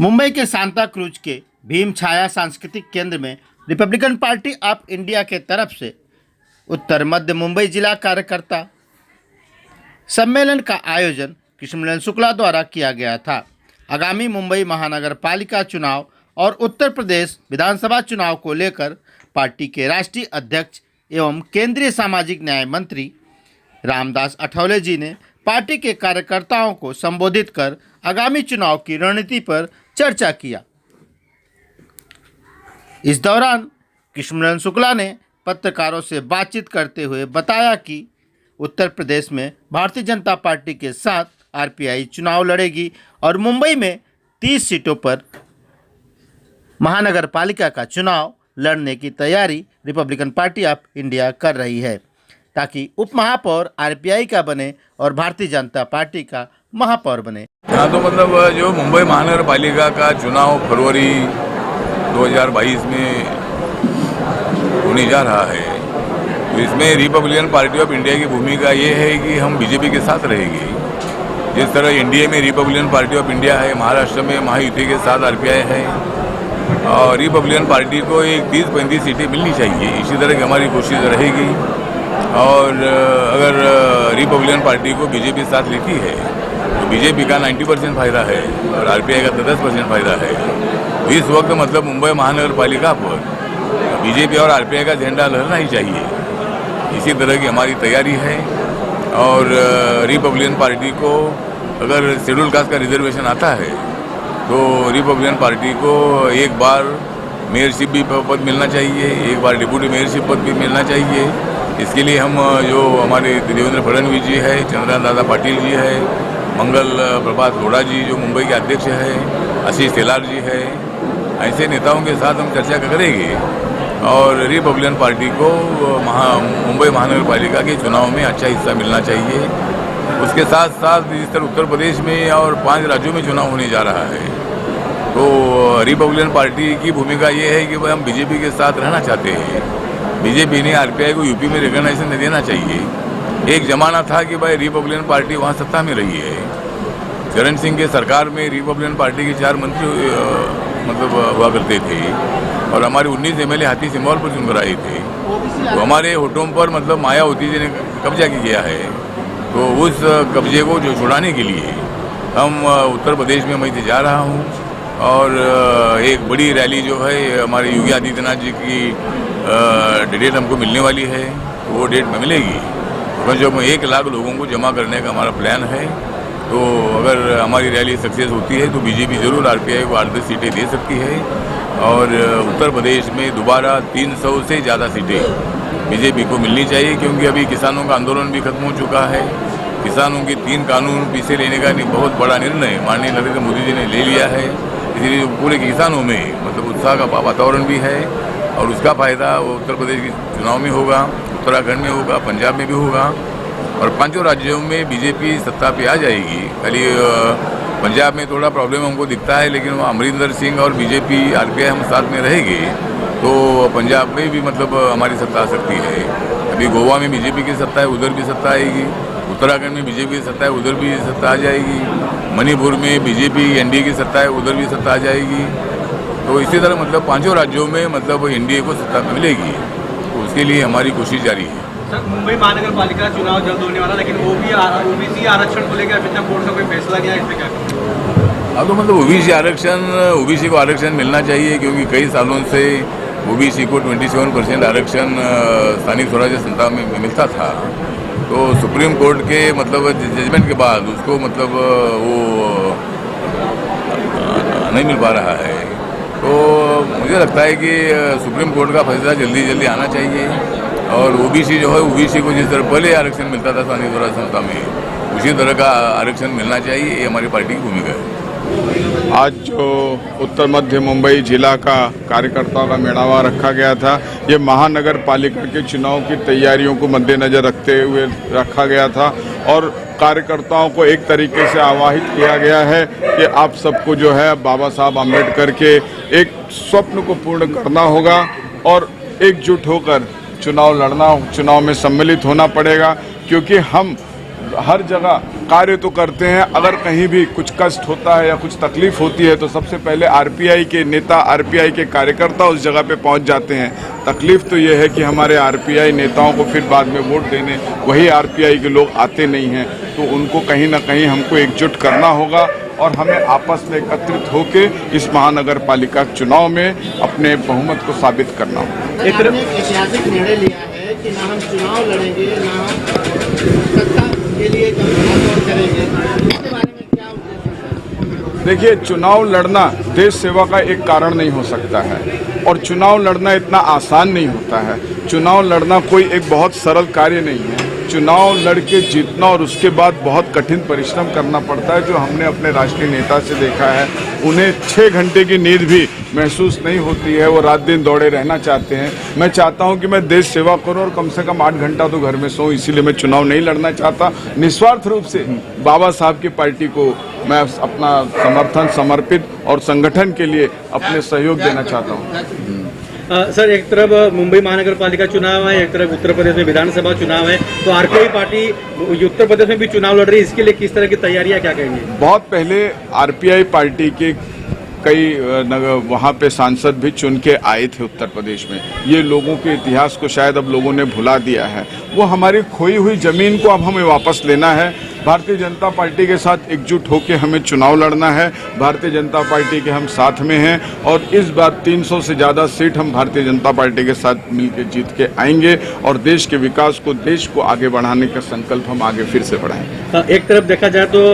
मुंबई के Santa cruise के भीम छाया सांस्कृतिक केंद्र में रिपब्लिकन पार्टी ऑफ इंडिया के तरफ से उत्तर मध्य मुंबई जिला कार्यकर्ता सम्मेलन का आयोजन कृष्णनंदन शुक्ला द्वारा किया गया था। आगामी मुंबई महानगर पालिका चुनाव और उत्तर प्रदेश विधानसभा चुनाव को लेकर पार्टी के राष्ट्रीय अध्यक्ष एवं केंद्रीय सामाजिक न्याय मंत्री रामदास अठावले जी ने पार्टी के कार्यकर्ताओं को संबोधित कर आगामी चुनाव की रणनीति पर चर्चा किया। इस दौरान कृष्णनंदन शुक्ला ने पत्रकारों से बातचीत करते हुए बताया कि उत्तर प्रदेश में भारतीय जनता पार्टी के साथ आरपीआई चुनाव लड़ेगी और मुंबई में 30 सीटों पर महानगर पालिका का चुनाव लड़ने की तैयारी रिपब्लिकन पार्टी ऑफ इंडिया कर रही है ताकि उप महापौर आरपीआई का बने और भारतीय जनता पार्टी का महापौर बने। हाँ, तो मतलब जो मुंबई महानगर पालिका का चुनाव फरवरी 2022 में होने जा रहा है, तो इसमें रिपब्लिकन पार्टी ऑफ इंडिया की भूमिका ये है कि हम बीजेपी के साथ रहेंगे। जिस तरह एनडीए में रिपब्लिकन पार्टी ऑफ इंडिया है, महाराष्ट्र में महायुति के साथ आरपीआई है और रिपब्लिकन पार्टी को एक 30-35 सीटें मिलनी चाहिए। इसी तरह की हमारी कोशिश रहेगी और अगर रिपब्लिकन पार्टी को बीजेपी साथ लेती है तो बीजेपी का 90% फायदा है और आरपीआई का 10% फायदा है। तो इस वक्त मतलब मुंबई महानगर पालिका पर बीजेपी और आरपीआई का झंडा लहरना ही चाहिए। इसी तरह की हमारी तैयारी है और रिपब्लिकन पार्टी को अगर शेड्यूल कास्ट का रिजर्वेशन आता है तो रिपब्लिकन पार्टी को एक बार मेयरशिप भी पद मिलना चाहिए, एक बार डिप्यूटी मेयरशिप पद भी मिलना चाहिए। इसके लिए हम जो हमारे देवेंद्र फडणवीस जी है, चंद्रकांत दादा पाटिल जी है, मंगल प्रभात लोढ़ा जी जो मुंबई के अध्यक्ष है, आशीष तेलार जी है, ऐसे नेताओं के साथ हम चर्चा करेंगे और रिपब्लिकन पार्टी को मुंबई महानगर पालिका के चुनाव में अच्छा हिस्सा मिलना चाहिए। उसके साथ साथ इस तरह उत्तर प्रदेश में और 5 राज्यों में चुनाव होने जा रहा है, तो रिपब्लिकन पार्टी की भूमिका ये है कि भाई हम बीजेपी के साथ रहना चाहते हैं। बीजेपी ने आरपीआई को यूपी में रिकॉग्नाइजेशन देना चाहिए। एक जमाना था कि भाई रिपब्लिकन पार्टी वहाँ सत्ता में रही है। चरण सिंह के सरकार में रिपब्लिकन पार्टी के 4 मंत्री मतलब हुआ करते थे और हमारे 19 एमएलए हाथी सिंबल पर चुनकर आए थे। तो हमारे होठों पर मतलब मायावती जी ने कब्जा किया है, तो उस कब्जे को जो छुड़ाने के लिए हम उत्तर प्रदेश में मैं जा रहा हूँ और एक बड़ी रैली जो है हमारे योगी आदित्यनाथ जी की डेट हमको मिलने वाली है, तो वो डेट में मिलेगी। तो जब 1 लाख लोगों को जमा करने का हमारा प्लान है, तो अगर हमारी रैली सक्सेस होती है तो बीजेपी जरूर आरपीआई को 8-10 सीटें दे सकती है और उत्तर प्रदेश में दोबारा 300 से ज़्यादा सीटें बीजेपी को मिलनी चाहिए, क्योंकि अभी किसानों का आंदोलन भी खत्म हो चुका है। किसानों के 3 कानून पीछे लेने का बहुत बड़ा निर्णय माननीय नरेंद्र मोदी जी ने ले लिया है, इसलिए पूरे किसानों में मतलब उत्साह का वातावरण भी है और उसका फायदा उत्तर प्रदेश के चुनाव में होगा, उत्तराखंड में होगा, पंजाब में भी होगा और 5 राज्यों में बीजेपी सत्ता पे आ जाएगी। खाली पंजाब में थोड़ा प्रॉब्लम हमको दिखता है, लेकिन वहाँ अमरिंदर सिंह और बीजेपी आरपीआई हम साथ में रहेंगे तो पंजाब में भी मतलब हमारी सत्ता आ सकती है। अभी गोवा में बीजेपी की सत्ता है, उधर भी सत्ता आएगी। उत्तराखंड में बीजेपी की सत्ता है, उधर भी सत्ता आ जाएगी। मणिपुर में बीजेपी एनडीए की सत्ता है, उधर भी सत्ता आ जाएगी। तो इसी तरह मतलब 5 राज्यों में मतलब एनडीए को सत्ता मिलेगी, तो उसके लिए हमारी कोशिश जारी है। सर, मुंबई महानगर पालिका चुनाव जल्द होने वाला, लेकिन ओबीसी आरक्षण को लेकर अभी तक कोर्ट का कोई फैसला नहीं आया, इसमें क्या? अब तो मतलब ओबीसी को आरक्षण मिलना चाहिए, क्योंकि कई सालों से ओबीसी को 27% आरक्षण स्थानीय स्वराज्य संस्था में मिलता था। तो सुप्रीम कोर्ट के मतलब जजमेंट के बाद उसको मतलब वो नहीं मिल पा रहा है। तो मुझे लगता है कि सुप्रीम कोर्ट का फैसला जल्दी आना चाहिए और ओबीसी जो है ओबीसी को जिस तरह पहले आरक्षण मिलता था स्थानीय स्वराज्य संस्था में, उसी तरह का आरक्षण मिलना चाहिए। ये हमारी पार्टी की भूमिका है। आज जो उत्तर मध्य मुंबई जिला का कार्यकर्ताओं का मेड़ावा रखा गया था, ये महानगर पालिका के चुनाव की तैयारियों को मद्देनजर रखते हुए रखा गया था और कार्यकर्ताओं को एक तरीके से आवाहित किया गया है कि आप सबको जो है बाबा साहब आम्बेडकर के एक स्वप्न को पूर्ण करना होगा और एकजुट होकर चुनाव लड़ना, चुनाव में सम्मिलित होना पड़ेगा, क्योंकि हम हर जगह कार्य तो करते हैं। अगर कहीं भी कुछ कष्ट होता है या कुछ तकलीफ होती है तो सबसे पहले आरपीआई के नेता, आरपीआई के कार्यकर्ता उस जगह पे पहुंच जाते हैं। तकलीफ तो ये है कि हमारे आरपीआई नेताओं को फिर बाद में वोट देने वही आरपीआई के लोग आते नहीं हैं, तो उनको कहीं ना कहीं हमको एकजुट करना होगा और हमें आपस में एकत्रित होकर इस महानगर पालिका चुनाव में अपने बहुमत को साबित करना होगा। एक ऐतिहासिक निर्णय लिया है कि ना हम चुनाव लड़ेंगे, ना हम सत्ता के लिए करेंगे, इसके बारे में क्या उद्देश्य है? देखिए, चुनाव लड़ना देश सेवा का एक कारण नहीं हो सकता है और चुनाव लड़ना इतना आसान नहीं होता है। चुनाव लड़ना कोई एक बहुत सरल कार्य नहीं है। चुनाव लड़के जीतना और उसके बाद बहुत कठिन परिश्रम करना पड़ता है, जो हमने अपने राष्ट्रीय नेता से देखा है। उन्हें 6 घंटे की नींद भी महसूस नहीं होती है, वो रात दिन दौड़े रहना चाहते हैं। मैं चाहता हूं कि मैं देश सेवा करूं और कम से कम 8 घंटा तो घर में सोऊं, इसीलिए मैं चुनाव नहीं लड़ना चाहता। निस्वार्थ रूप से बाबा साहब की पार्टी को मैं अपना समर्थन समर्पित और संगठन के लिए अपने सहयोग देना चाहता हूँ। सर, एक तरफ मुंबई महानगर पालिका चुनाव है, एक तरफ उत्तर प्रदेश में विधानसभा चुनाव है, तो आरपीआई पार्टी उत्तर प्रदेश में भी चुनाव लड़ रही है, इसके लिए किस तरह की तैयारियां, क्या कहेंगे? बहुत पहले आरपीआई पार्टी के कई वहाँ पे सांसद भी चुन के आए थे उत्तर प्रदेश में। ये लोगों के इतिहास को शायद अब लोगों ने भुला दिया है। वो हमारी खोई हुई जमीन को अब हमें वापस लेना है। भारतीय जनता पार्टी के साथ एकजुट होकर हमें चुनाव लड़ना है। भारतीय जनता पार्टी के हम साथ में हैं और इस बार 300 से ज़्यादा सीट हम भारतीय जनता पार्टी के साथ मिलकर जीत के आएंगे और देश के विकास को, देश को आगे बढ़ाने का संकल्प हम आगे फिर से बढ़ाएंगे। एक तरफ देखा जाए तो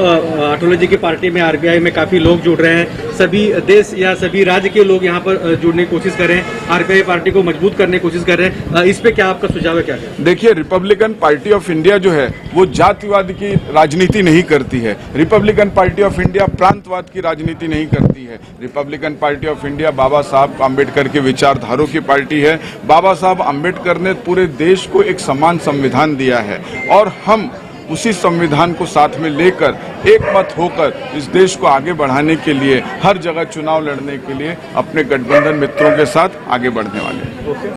अटल जी की पार्टी में, आरपीआई में काफी लोग जुड़ रहे हैं। सभी देश या सभी राज्य के लोग यहाँ पर जुड़ने की कोशिश कर रहे हैं, आरपीआई पार्टी को मजबूत करने की कोशिश कर रहे हैं। इस पे क्या आपका सुझाव है, क्या है? देखिए, रिपब्लिकन पार्टी ऑफ इंडिया जो है वो जातिवाद की राजनीति नहीं करती है। रिपब्लिकन पार्टी ऑफ इंडिया प्रांतवाद की राजनीति नहीं करती है। रिपब्लिकन पार्टी ऑफ इंडिया बाबा साहब आम्बेडकर के विचारधारों की पार्टी है। बाबा साहब आम्बेडकर ने पूरे देश को एक समान संविधान दिया है और हम उसी संविधान को साथ में लेकर एक मत होकर इस देश को आगे बढ़ाने के लिए हर जगह चुनाव लड़ने के लिए अपने गठबंधन मित्रों के साथ आगे बढ़ने वाले हैं।